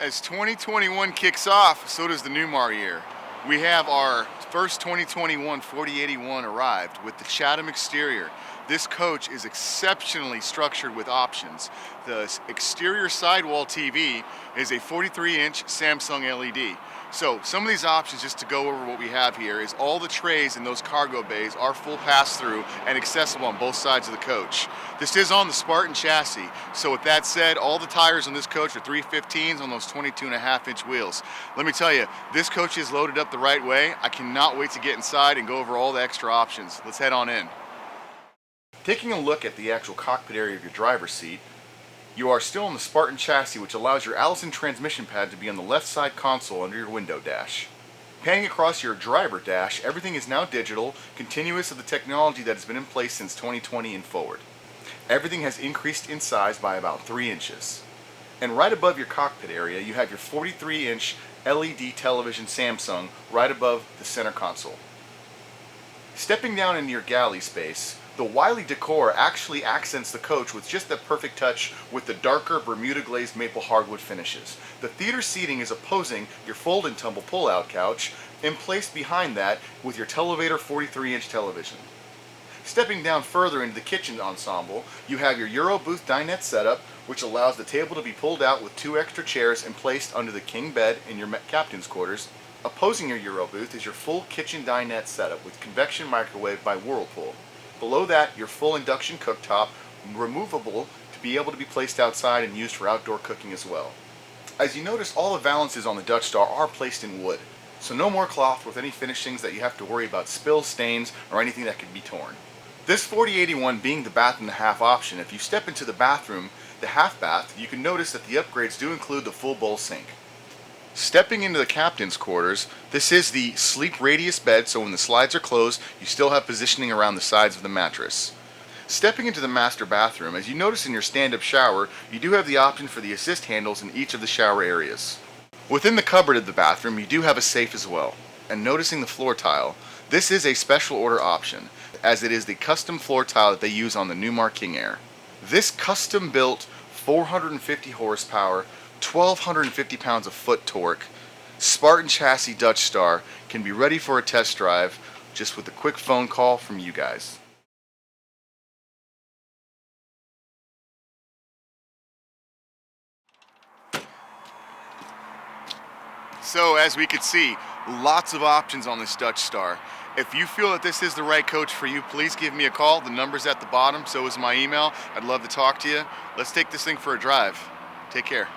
As 2021 kicks off, so does the Newmar year. We have our first 2021 4081 arrived with the Chatham exterior. This coach is exceptionally structured with options. The exterior sidewall TV is a 43-inch Samsung LED. So some of these options, just to go over what we have here, is all the trays in those cargo bays are full pass-through and accessible on both sides of the coach. This is on the Spartan chassis, so with that said, all the tires on this coach are 315s on those 22.5-inch wheels. Let me tell you, this coach is loaded up the right way. I cannot wait to get inside and go over all the extra options. Let's head on in. Taking a look at the actual cockpit area of your driver's seat, you are still on the Spartan chassis, which allows your Allison transmission pad to be on the left side console under your window dash. Panning across your driver dash, everything is now digital, continuous of the technology that has been in place since 2020 and forward. Everything has increased in size by about 3 inches. And right above your cockpit area, you have your 43-inch LED television Samsung right above the center console. Stepping down into your galley space, the Wiley decor actually accents the coach with just that perfect touch with the darker Bermuda glazed maple hardwood finishes. The theater seating is opposing your fold and tumble pull-out couch and placed behind that with your Televator 43-inch television. Stepping down further into the kitchen ensemble, you have your Euro booth dinette setup, which allows the table to be pulled out with 2 extra chairs and placed under the king bed in your captain's quarters. Opposing your Euro booth is your full kitchen dinette setup with convection microwave by Whirlpool. Below that, your full induction cooktop, removable to be able to be placed outside and used for outdoor cooking as well. As you notice, all the valances on the Dutch Star are placed in wood, so no more cloth with any finishings that you have to worry about spills, stains, or anything that could be torn. This 4081 being the bath and a half option, if you step into the bathroom, the half bath, you can notice that the upgrades do include the full bowl sink. Stepping into the captain's quarters, this is the sleep radius bed, so when the slides are closed, you still have positioning around the sides of the mattress. Stepping into the master bathroom, as you notice in your stand-up shower, you do have the option for the assist handles in each of the shower areas. Within the cupboard of the bathroom, you do have a safe as well. And noticing the floor tile, this is a special order option, as it is the custom floor tile that they use on the Newmar King Air. This custom-built 450 horsepower, 1,250 pounds of foot torque, Spartan chassis Dutch Star can be ready for a test drive just with a quick phone call from you guys. So as we could see, lots of options on this Dutch Star. If you feel that this is the right coach for you, please give me a call. The number's at the bottom, so is my email. I'd love to talk to you. Let's take this thing for a drive. Take care.